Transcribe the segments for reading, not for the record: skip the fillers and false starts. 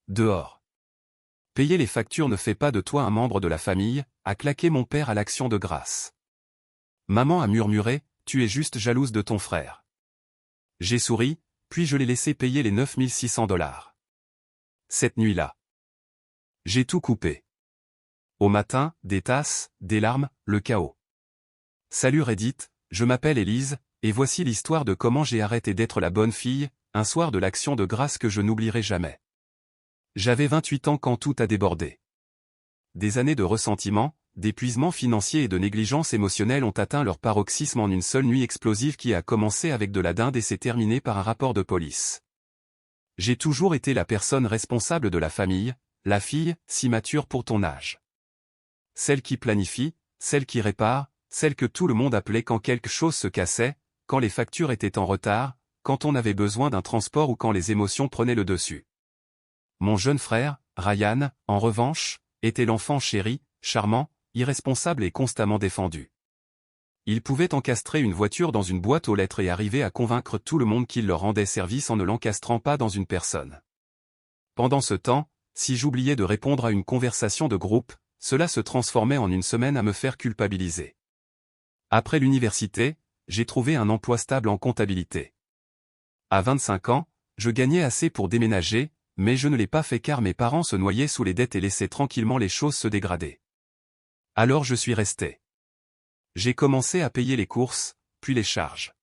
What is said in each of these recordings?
dehors. Payer les factures ne fait pas de toi un membre de la famille, a claqué mon père à l'action de grâce. Maman a murmuré, tu es juste jalouse de ton frère. J'ai souri, puis je l'ai laissé payer les 9600 $. Cette nuit-là, j'ai tout coupé. Au matin, des tasses, des larmes, le chaos. Salut Reddit, je m'appelle Élise, et voici l'histoire de comment j'ai arrêté d'être la bonne fille, un soir de l'action de grâce que je n'oublierai jamais. J'avais 28 ans quand tout a débordé. Des années de ressentiment, d'épuisement financier et de négligence émotionnelle ont atteint leur paroxysme en une seule nuit explosive qui a commencé avec de la dinde et s'est terminée par un rapport de police. J'ai toujours été la personne responsable de la famille, la fille, si mature pour ton âge. Celle qui planifie, celle qui répare, celle que tout le monde appelait quand quelque chose se cassait, quand les factures étaient en retard, quand on avait besoin d'un transport ou quand les émotions prenaient le dessus. Mon jeune frère, Ryan, en revanche, était l'enfant chéri, charmant, irresponsable et constamment défendu. Il pouvait encastrer une voiture dans une boîte aux lettres et arriver à convaincre tout le monde qu'il leur rendait service en ne l'encastrant pas dans une personne. Pendant ce temps, si j'oubliais de répondre à une conversation de groupe, cela se transformait en une semaine à me faire culpabiliser. Après l'université, j'ai trouvé un emploi stable en comptabilité. À 25 ans, je gagnais assez pour déménager, mais je ne l'ai pas fait car mes parents se noyaient sous les dettes et laissaient tranquillement les choses se dégrader. Alors je suis resté. J'ai commencé à payer les courses, puis les charges.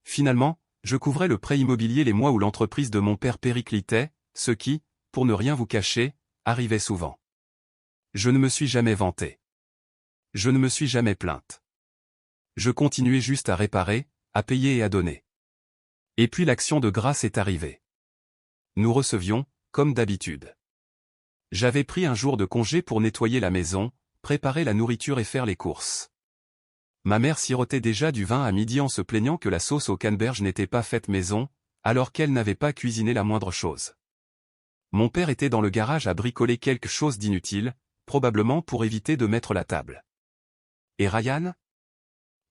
Finalement, je couvrais le prêt immobilier les mois où l'entreprise de mon père périclitait, ce qui, pour ne rien vous cacher, arrivait souvent. Je ne me suis jamais vanté. Je ne me suis jamais plainte. Je continuais juste à réparer, à payer et à donner. Et puis l'action de grâce est arrivée. Nous recevions, comme d'habitude. J'avais pris un jour de congé pour nettoyer la maison, préparer la nourriture et faire les courses. Ma mère sirotait déjà du vin à midi en se plaignant que la sauce au canneberge n'était pas faite maison, alors qu'elle n'avait pas cuisiné la moindre chose. Mon père était dans le garage à bricoler quelque chose d'inutile, probablement pour éviter de mettre la table. Et Ryan ?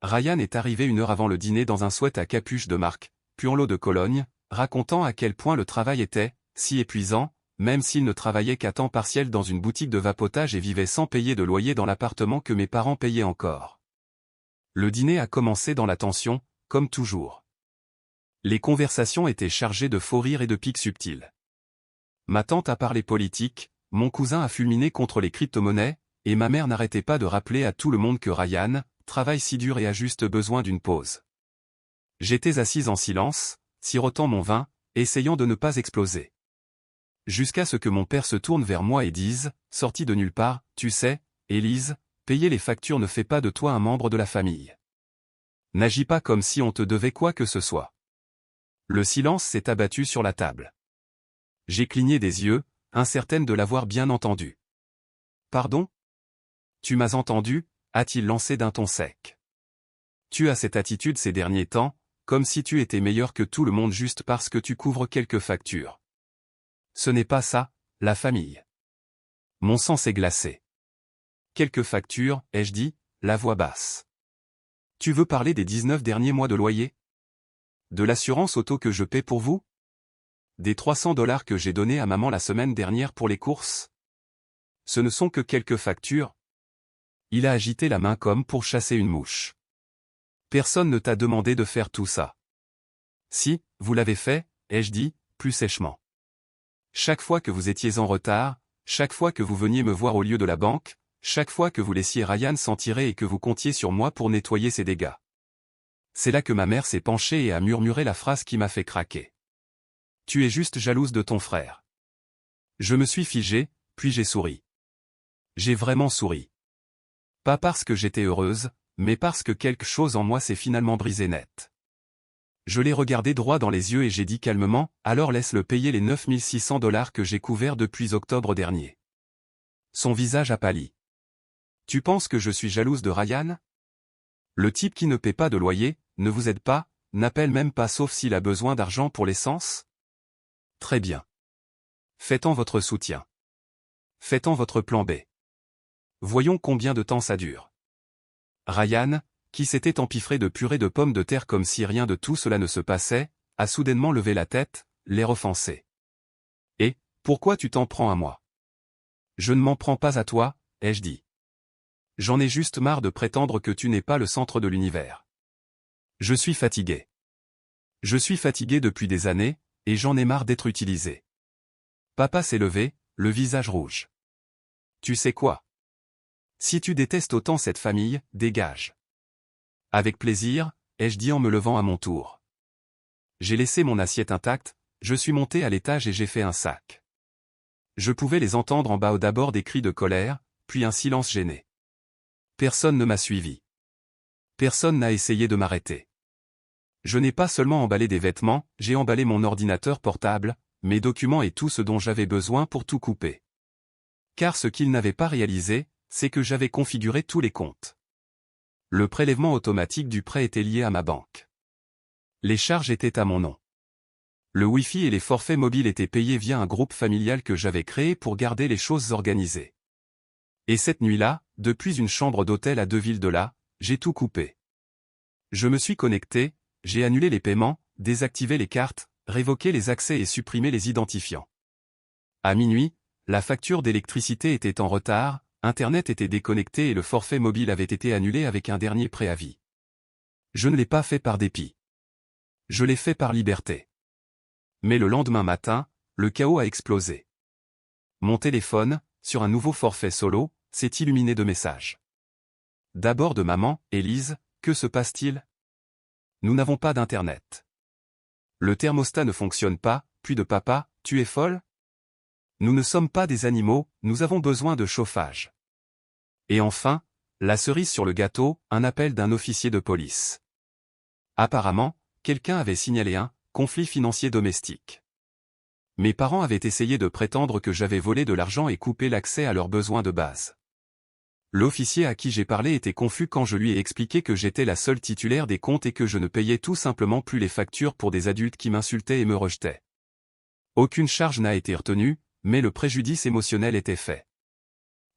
Ryan est arrivé 1 heure avant le dîner dans un sweat à capuche de marque, Puanlo de Cologne, racontant à quel point le travail était si épuisant, même s'il ne travaillait qu'à temps partiel dans une boutique de vapotage et vivait sans payer de loyer dans l'appartement que mes parents payaient encore. Le dîner a commencé dans la tension, comme toujours. Les conversations étaient chargées de faux rires et de piques subtiles. Ma tante a parlé politique, mon cousin a fulminé contre les crypto-monnaies, et ma mère n'arrêtait pas de rappeler à tout le monde que Ryan travaille si dur et a juste besoin d'une pause. J'étais assise en silence, sirotant mon vin, essayant de ne pas exploser. Jusqu'à ce que mon père se tourne vers moi et dise, sorti de nulle part, tu sais, Élise, payer les factures ne fait pas de toi un membre de la famille. N'agis pas comme si on te devait quoi que ce soit. Le silence s'est abattu sur la table. J'ai cligné des yeux, incertaine de l'avoir bien entendu. Pardon ? Tu m'as entendu, a-t-il lancé d'un ton sec. Tu as cette attitude ces derniers temps, comme si tu étais meilleur que tout le monde juste parce que tu couvres quelques factures. Ce n'est pas ça, la famille. Mon sang s'est glacé. Quelques factures, ai-je dit, la voix basse. Tu veux parler des 19 derniers mois de loyer ? De l'assurance auto que je paie pour vous ? Des 300 $ que j'ai donnés à maman la semaine dernière pour les courses ? Ce ne sont que quelques factures. Il a agité la main comme pour chasser une mouche. Personne ne t'a demandé de faire tout ça. Si, vous l'avez fait, ai-je dit, plus sèchement. Chaque fois que vous étiez en retard, chaque fois que vous veniez me voir au lieu de la banque, chaque fois que vous laissiez Ryan s'en tirer et que vous comptiez sur moi pour nettoyer ses dégâts. C'est là que ma mère s'est penchée et a murmuré la phrase qui m'a fait craquer. Tu es juste jalouse de ton frère. Je me suis figé, puis j'ai souri. J'ai vraiment souri. Pas parce que j'étais heureuse, mais parce que quelque chose en moi s'est finalement brisé net. Je l'ai regardé droit dans les yeux et j'ai dit calmement, alors laisse-le payer les 9600 $ que j'ai couverts depuis octobre dernier. Son visage a pâli. Tu penses que je suis jalouse de Ryan ? Le type qui ne paie pas de loyer, ne vous aide pas, n'appelle même pas sauf s'il a besoin d'argent pour l'essence ? Très bien. Faites-en votre soutien. Faites-en votre plan B. Voyons combien de temps ça dure. Ryan, qui s'était empiffré de purée de pommes de terre comme si rien de tout cela ne se passait, a soudainement levé la tête, l'air offensé. Et, Pourquoi tu t'en prends à moi? Je ne m'en prends pas à toi, ai-je dit. J'en ai juste marre de prétendre que tu n'es pas le centre de l'univers. Je suis fatigué. Je suis fatigué depuis des années, et j'en ai marre d'être utilisé. Papa s'est levé, le visage rouge. Tu sais quoi? Si tu détestes autant cette famille, dégage. Avec plaisir, ai-je dit en me levant à mon tour. J'ai laissé mon assiette intacte, je suis monté à l'étage et j'ai fait un sac. Je pouvais les entendre en bas, d'abord des cris de colère, puis un silence gêné. Personne ne m'a suivi. Personne n'a essayé de m'arrêter. Je n'ai pas seulement emballé des vêtements, j'ai emballé mon ordinateur portable, mes documents et tout ce dont j'avais besoin pour tout couper. Car ce qu'ils n'avaient pas réalisé, c'est que j'avais configuré tous les comptes. Le prélèvement automatique du prêt était lié à ma banque. Les charges étaient à mon nom. Le Wi-Fi et les forfaits mobiles étaient payés via un groupe familial que j'avais créé pour garder les choses organisées. Et cette nuit-là, depuis une chambre d'hôtel à 2 villes de là, j'ai tout coupé. Je me suis connecté, j'ai annulé les paiements, désactivé les cartes, révoqué les accès et supprimé les identifiants. À minuit, la facture d'électricité était en retard, Internet était déconnecté et le forfait mobile avait été annulé avec un dernier préavis. Je ne l'ai pas fait par dépit. Je l'ai fait par liberté. Mais le lendemain matin, le chaos a explosé. Mon téléphone, sur un nouveau forfait solo, s'est illuminé de messages. D'abord de maman, Élise, que se passe-t-il? Nous n'avons pas d'internet. Le thermostat ne fonctionne pas, puis de papa, tu es folle? Nous ne sommes pas des animaux, nous avons besoin de chauffage. Et enfin, la cerise sur le gâteau, un appel d'un officier de police. Apparemment, quelqu'un avait signalé un conflit financier domestique. Mes parents avaient essayé de prétendre que j'avais volé de l'argent et coupé l'accès à leurs besoins de base. L'officier à qui j'ai parlé était confus quand je lui ai expliqué que j'étais la seule titulaire des comptes et que je ne payais tout simplement plus les factures pour des adultes qui m'insultaient et me rejetaient. Aucune charge n'a été retenue, mais le préjudice émotionnel était fait.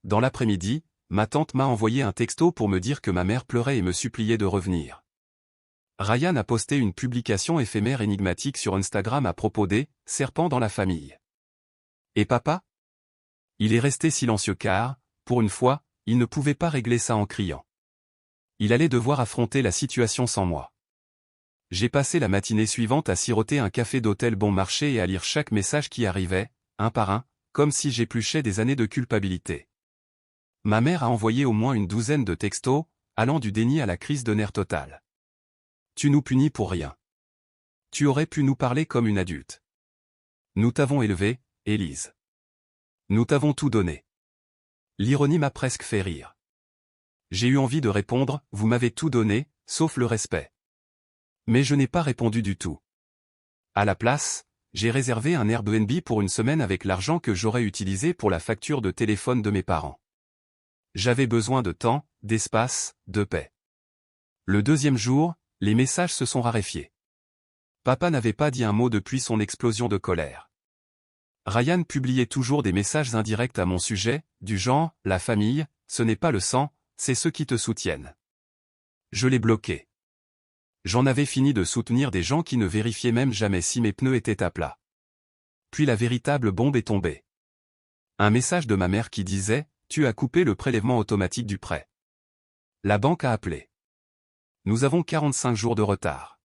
Dans l'après-midi, ma tante m'a envoyé un texto pour me dire que ma mère pleurait et me suppliait de revenir. Ryan a posté une publication éphémère énigmatique sur Instagram à propos des serpents dans la famille. Et papa? Il est resté silencieux car, pour une fois, il ne pouvait pas régler ça en criant. Il allait devoir affronter la situation sans moi. J'ai passé la matinée suivante à siroter un café d'hôtel bon marché et à lire chaque message qui arrivait, un par un, comme si j'épluchais des années de culpabilité. Ma mère a envoyé au moins une douzaine de textos, allant du déni à la crise de nerfs totale. Tu nous punis pour rien. Tu aurais pu nous parler comme une adulte. Nous t'avons élevé, Élise. Nous t'avons tout donné. L'ironie m'a presque fait rire. J'ai eu envie de répondre, vous m'avez tout donné, sauf le respect. Mais je n'ai pas répondu du tout. À la place, j'ai réservé un Airbnb pour une semaine avec l'argent que j'aurais utilisé pour la facture de téléphone de mes parents. J'avais besoin de temps, d'espace, de paix. Le deuxième jour, les messages se sont raréfiés. Papa n'avait pas dit un mot depuis son explosion de colère. Ryan publiait toujours des messages indirects à mon sujet, du genre « La famille, ce n'est pas le sang, c'est ceux qui te soutiennent ». Je l'ai bloqué. J'en avais fini de soutenir des gens qui ne vérifiaient même jamais si mes pneus étaient à plat. Puis la véritable bombe est tombée. Un message de ma mère qui disait « Tu as coupé le prélèvement automatique du prêt ». La banque a appelé. Nous avons 45 jours de retard.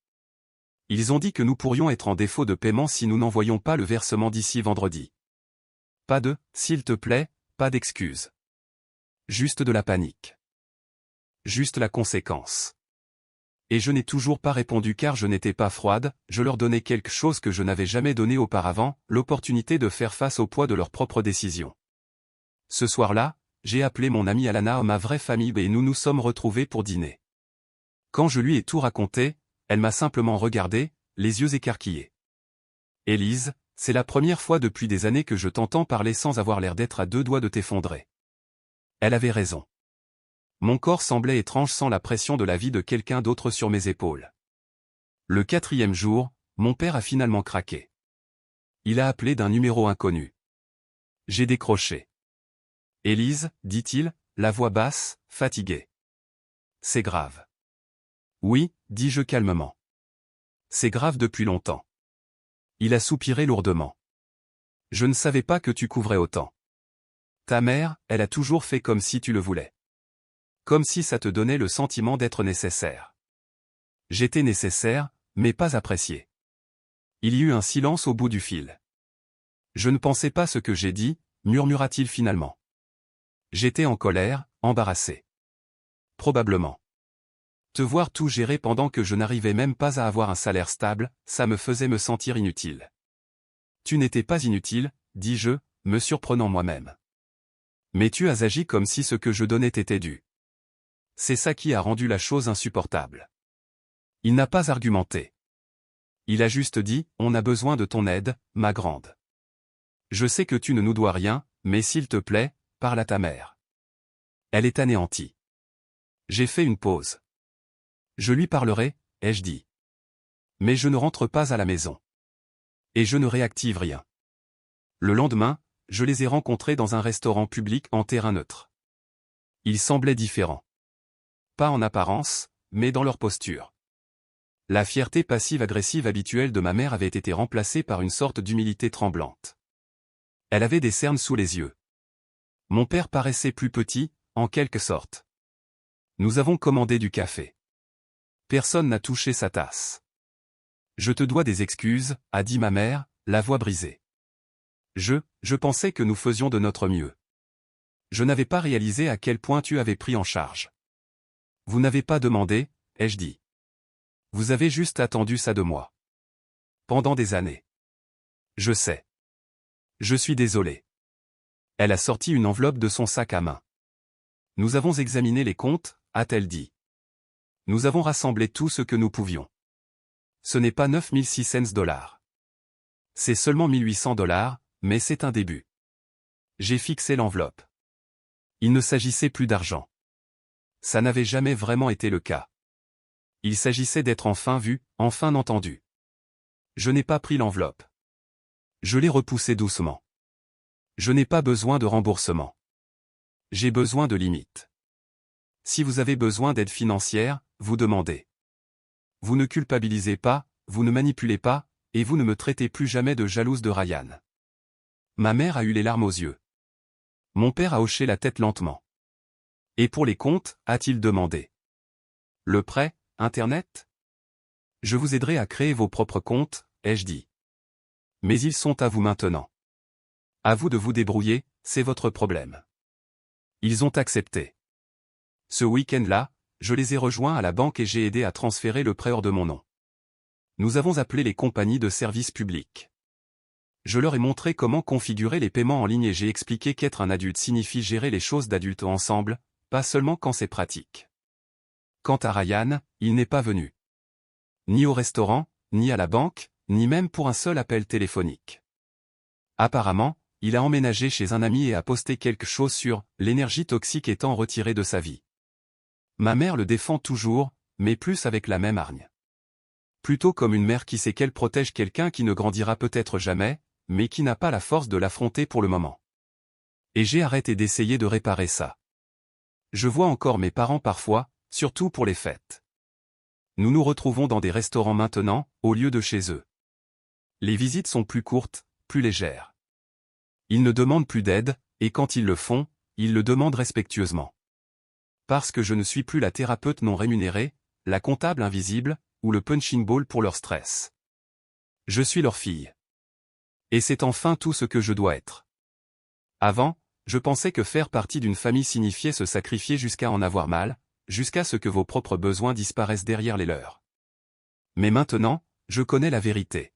Ils ont dit que nous pourrions être en défaut de paiement si nous n'envoyions pas le versement d'ici vendredi. Pas de « s'il te plaît », pas d'excuses. Juste de la panique. Juste la conséquence. Et je n'ai toujours pas répondu car je n'étais pas froide, je leur donnais quelque chose que je n'avais jamais donné auparavant, l'opportunité de faire face au poids de leurs propres décisions. Ce soir-là, j'ai appelé mon amie Alana, ma vraie famille, et nous nous sommes retrouvés pour dîner. Quand je lui ai tout raconté, elle m'a simplement regardé, les yeux écarquillés. Élise, c'est la première fois depuis des années que je t'entends parler sans avoir l'air d'être à 2 doigts de t'effondrer. Elle avait raison. Mon corps semblait étrange sans la pression de la vie de quelqu'un d'autre sur mes épaules. Le 4e jour, mon père a finalement craqué. Il a appelé d'un numéro inconnu. J'ai décroché. Élise, dit-il, la voix basse, fatiguée. C'est grave. Oui, dis-je calmement. C'est grave depuis longtemps. Il a soupiré lourdement. Je ne savais pas que tu couvrais autant. Ta mère, elle a toujours fait comme si tu le voulais. Comme si ça te donnait le sentiment d'être nécessaire. J'étais nécessaire, mais pas apprécié. Il y eut un silence au bout du fil. Je ne pensais pas ce que j'ai dit, murmura-t-il finalement. J'étais en colère, embarrassé. Probablement. Te voir tout gérer pendant que je n'arrivais même pas à avoir un salaire stable, ça me faisait me sentir inutile. Tu n'étais pas inutile, dis-je, me surprenant moi-même. Mais tu as agi comme si ce que je donnais t'était dû. C'est ça qui a rendu la chose insupportable. Il n'a pas argumenté. Il a juste dit, on a besoin de ton aide, ma grande. Je sais que tu ne nous dois rien, mais s'il te plaît, parle à ta mère. Elle est anéantie. J'ai fait une pause. Je lui parlerai, ai-je dit. Mais je ne rentre pas à la maison. Et je ne réactive rien. Le lendemain, je les ai rencontrés dans un restaurant public en terrain neutre. Ils semblaient différents. Pas en apparence, mais dans leur posture. La fierté passive-agressive habituelle de ma mère avait été remplacée par une sorte d'humilité tremblante. Elle avait des cernes sous les yeux. Mon père paraissait plus petit, en quelque sorte. Nous avons commandé du café. Personne n'a touché sa tasse. Je te dois des excuses, a dit ma mère, la voix brisée. Je pensais que nous faisions de notre mieux. Je n'avais pas réalisé à quel point tu avais pris en charge. Vous n'avez pas demandé, ai-je dit. Vous avez juste attendu ça de moi. Pendant des années. Je sais. Je suis désolé. Elle a sorti une enveloppe de son sac à main. Nous avons examiné les comptes, a-t-elle dit. Nous avons rassemblé tout ce que nous pouvions. Ce n'est pas 9600 $. C'est seulement 1800 $, mais c'est un début. J'ai fixé l'enveloppe. Il ne s'agissait plus d'argent. Ça n'avait jamais vraiment été le cas. Il s'agissait d'être enfin vu, enfin entendu. Je n'ai pas pris l'enveloppe. Je l'ai repoussée doucement. Je n'ai pas besoin de remboursement. J'ai besoin de limites. Si vous avez besoin d'aide financière, vous demandez. Vous ne culpabilisez pas, vous ne manipulez pas, et vous ne me traitez plus jamais de jalouse de Ryan. Ma mère a eu les larmes aux yeux. Mon père a hoché la tête lentement. Et pour les comptes, a-t-il demandé. Le prêt, Internet? Je vous aiderai à créer vos propres comptes, ai-je dit. Mais ils sont à vous maintenant. À vous de vous débrouiller, c'est votre problème. Ils ont accepté. Ce week-end-là, je les ai rejoints à la banque et j'ai aidé à transférer le prêt hors de mon nom. Nous avons appelé les compagnies de services publics. Je leur ai montré comment configurer les paiements en ligne et j'ai expliqué qu'être un adulte signifie gérer les choses d'adultes ensemble, pas seulement quand c'est pratique. Quant à Ryan, il n'est pas venu. Ni au restaurant, ni à la banque, ni même pour un seul appel téléphonique. Apparemment, il a emménagé chez un ami et a posté quelque chose sur « l'énergie toxique étant retirée de sa vie ». Ma mère le défend toujours, mais plus avec la même hargne. Plutôt comme une mère qui sait qu'elle protège quelqu'un qui ne grandira peut-être jamais, mais qui n'a pas la force de l'affronter pour le moment. Et j'ai arrêté d'essayer de réparer ça. Je vois encore mes parents parfois, surtout pour les fêtes. Nous nous retrouvons dans des restaurants maintenant, au lieu de chez eux. Les visites sont plus courtes, plus légères. Ils ne demandent plus d'aide, et quand ils le font, ils le demandent respectueusement. Parce que je ne suis plus la thérapeute non rémunérée, la comptable invisible, ou le punching ball pour leur stress. Je suis leur fille. Et c'est enfin tout ce que je dois être. Avant, je pensais que faire partie d'une famille signifiait se sacrifier jusqu'à en avoir mal, jusqu'à ce que vos propres besoins disparaissent derrière les leurs. Mais maintenant, je connais la vérité.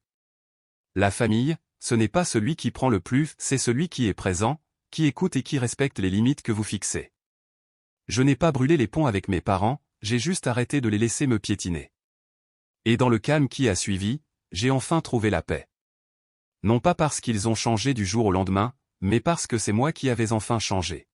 La famille, ce n'est pas celui qui prend le plus, c'est celui qui est présent, qui écoute et qui respecte les limites que vous fixez. Je n'ai pas brûlé les ponts avec mes parents, j'ai juste arrêté de les laisser me piétiner. Et dans le calme qui a suivi, j'ai enfin trouvé la paix. Non pas parce qu'ils ont changé du jour au lendemain, mais parce que c'est moi qui avais enfin changé.